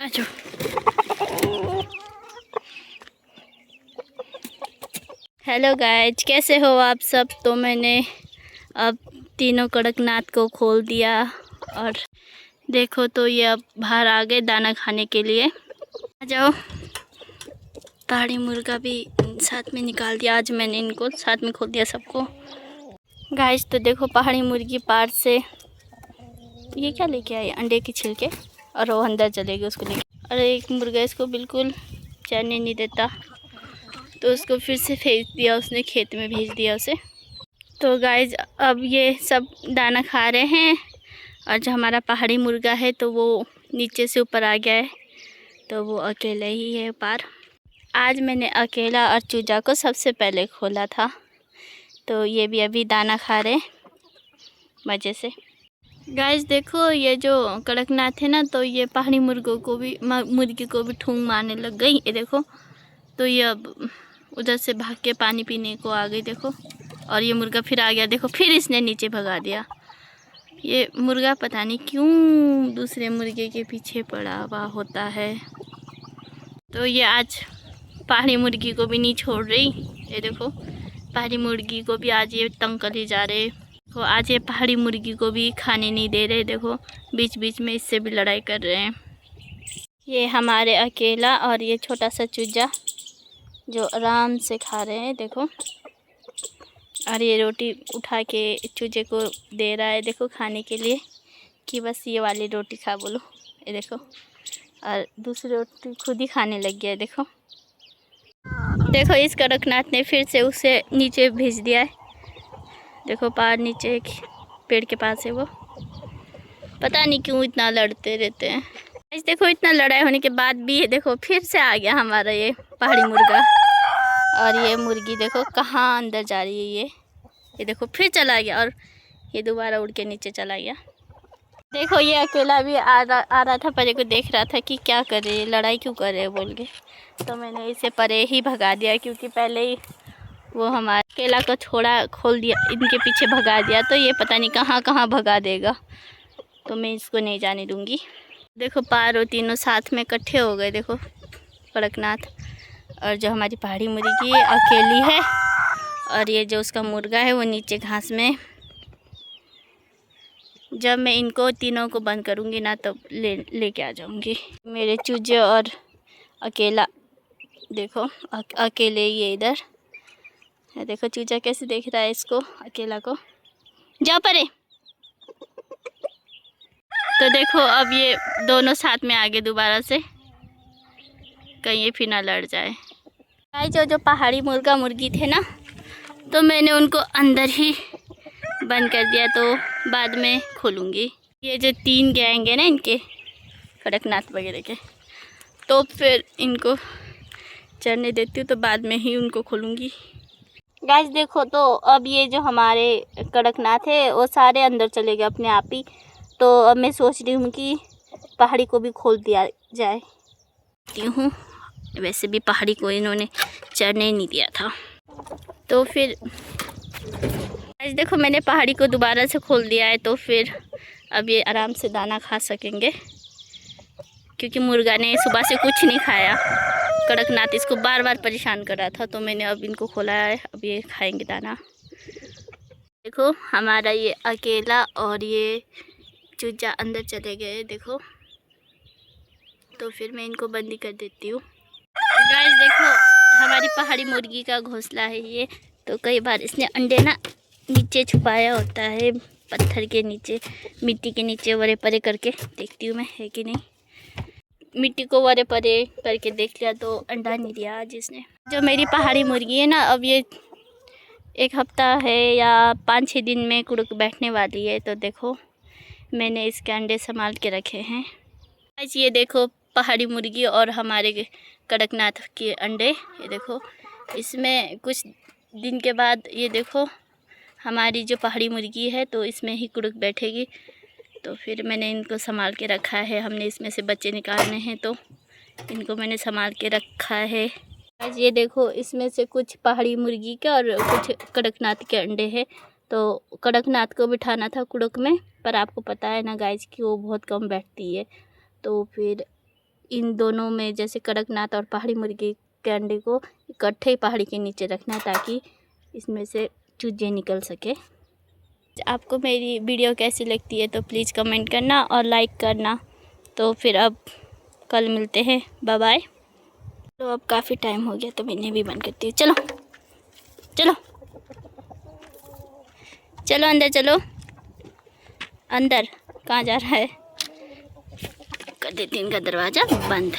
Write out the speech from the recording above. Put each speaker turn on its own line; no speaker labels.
आजो। Hello guys, कैसे हो आप सब। तो मैंने अब तीनों कड़कनाथ को खोल दिया और देखो तो ये अब बाहर आ गए दाना खाने के लिए। आ जाओ। पहाड़ी मुर्गा भी साथ में निकाल दिया। आज मैंने इनको साथ में खोल दिया सबको। गाइज तो देखो पहाड़ी मुर्गी पार से ये क्या लेके आई, अंडे के छिलके, और वो अंदर चलेगी उसको लेके। और एक मुर्गा इसको बिल्कुल चलने नहीं देता, तो उसको फिर से फेंक दिया उसने, खेत में भेज दिया उसे। तो गाइज अब ये सब दाना खा रहे हैं और जो हमारा पहाड़ी मुर्गा है तो वो नीचे से ऊपर आ गया है, तो वो अकेला ही है पार। आज मैंने अकेला और चूजा को सबसे पहले खोला था, तो ये भी अभी दाना खा रहे मज़े से। गाइस देखो ये जो कड़कनाथ है ना, तो ये पहाड़ी मुर्गों को भी मुर्गी को भी ठूंग मारने लग गई। ये देखो तो ये अब उधर से भाग के पानी पीने को आ गई देखो। और ये मुर्गा फिर आ गया देखो, फिर इसने नीचे भगा दिया। ये मुर्गा पता नहीं क्यों दूसरे मुर्गे के पीछे पड़ा हुआ होता है। तो ये आज पहाड़ी मुर्गी को भी नहीं छोड़ रही। ये देखो पहाड़ी मुर्गी को भी आज ये तंग कर ही जा रहे। तो आज ये पहाड़ी मुर्गी को भी खाने नहीं दे रहे। देखो बीच बीच में इससे भी लड़ाई कर रहे हैं। ये हमारे अकेला और ये छोटा सा चूजा जो आराम से खा रहे हैं देखो। और ये रोटी उठा के चूजे को दे रहा है देखो खाने के लिए, कि बस ये वाली रोटी खा बोलो। ये देखो, और दूसरी रोटी खुद ही खाने लग गया है देखो। देखो इस कड़कनाथ ने फिर से उसे नीचे भेज दिया है देखो। पार नीचे एक पेड़ के पास है वो, पता नहीं क्यों इतना लड़ते रहते हैं। इस देखो इतना लड़ाई होने के बाद भी ये देखो फिर से आ गया हमारा ये पहाड़ी मुर्गा। और ये मुर्गी देखो कहाँ अंदर जा रही है। ये देखो फिर चला गया और ये दोबारा उड़ के नीचे चला गया। देखो ये अकेला भी आ रहा था, परे को देख रहा था कि क्या कर रहे, लड़ाई क्यों कर रहे बोल के। तो मैंने इसे परे ही भगा दिया, क्योंकि पहले ही वो हमारे अकेला को खोल दिया, इनके पीछे भगा दिया, तो ये पता नहीं कहाँ कहाँ भगा देगा। तो मैं इसको नहीं जाने दूँगी। देखो पारो तीनों साथ में इकट्ठे हो गए देखो, कड़कनाथ। और जो हमारी पहाड़ी मुर्गी अकेली है, और ये जो उसका मुर्गा है वो नीचे घास में। जब मैं इनको तीनों को बंद करूँगी ना, तब लेके आ जाऊँगी। मेरे चूजे और अकेला देखो, अकेले ये इधर देखो। चूजा कैसे देख रहा है इसको, अकेला को। जाओ परे। तो देखो अब ये दोनों साथ में आगे दोबारा से, कहीं ये फिर ना लड़ जाए। जो पहाड़ी मुर्गा मुर्गी थे ना, तो मैंने उनको अंदर ही बंद कर दिया, तो बाद में खोलूँगी। ये जो 3 गैंग है ना इनके, कड़कनाथ वगैरह के, तो फिर इनको चढ़ने देती हूँ, तो बाद में ही उनको खोलूँगी। गाइस देखो तो अब ये जो हमारे कड़कनाथ है वो सारे अंदर चले गए अपने आप ही। तो अब मैं सोच रही हूँ कि पहाड़ी को भी खोल दिया जाए। हूँ वैसे भी पहाड़ी को इन्होंने चढ़ने नहीं दिया था। तो फिर आज देखो मैंने पहाड़ी को दोबारा से खोल दिया है, तो फिर अब ये आराम से दाना खा सकेंगे, क्योंकि मुर्गा ने सुबह से कुछ नहीं खाया। कड़कनाथ इसको बार बार परेशान कर रहा था, तो मैंने अब इनको खोला है। अब ये खाएंगे दाना। देखो हमारा ये अकेला और ये चूजा अंदर चले गए देखो, तो फिर मैं इनको बंदी कर देती हूँ। गाइस देखो हमारी पहाड़ी मुर्गी का घोंसला है ये, तो कई बार इसने अंडे ना नीचे छुपाया होता है, पत्थर के नीचे, मिट्टी के नीचे वरे परे करके। देखती हूँ मैं है कि नहीं। मिट्टी को वरे परे करके देख लिया तो अंडा नहीं दिया आज इसने। जो मेरी पहाड़ी मुर्गी है ना, अब ये 1 हफ्ता है या 5-6 दिन में कुड़क बैठने वाली है। तो देखो मैंने इसके अंडे संभाल के रखे हैं। आज ये देखो पहाड़ी मुर्गी और हमारे कड़कनाथ के अंडे। ये देखो इसमें कुछ दिन के बाद ये देखो हमारी जो पहाड़ी मुर्गी है तो इसमें ही कुड़क बैठेगी। तो फिर मैंने इनको संभाल के रखा है। हमने इसमें से बच्चे निकालने हैं, तो इनको मैंने संभाल के रखा है। आज ये देखो इसमें से कुछ पहाड़ी मुर्गी के और कुछ कड़कनाथ के अंडे हैं। तो कड़कनाथ को बिठाना था कुड़क में, पर आपको पता है ना गाइस कि वो बहुत कम बैठती है, तो फिर इन दोनों में, जैसे कड़कनाथ और पहाड़ी मुर्गी के अंडे को इकट्ठे ही पहाड़ी के नीचे रखना है ताकि इसमें से चूजे निकल सके। आपको मेरी वीडियो कैसी लगती है तो प्लीज़ कमेंट करना और लाइक करना। तो फिर अब कल मिलते हैं, बाय बाय। तो अब काफ़ी टाइम हो गया तो मैंने भी बंद करती हूँ। चलो चलो चलो अंदर चलो। अंदर कहाँ जा रहा है? कर देती हूँ इनका दरवाज़ा बंद।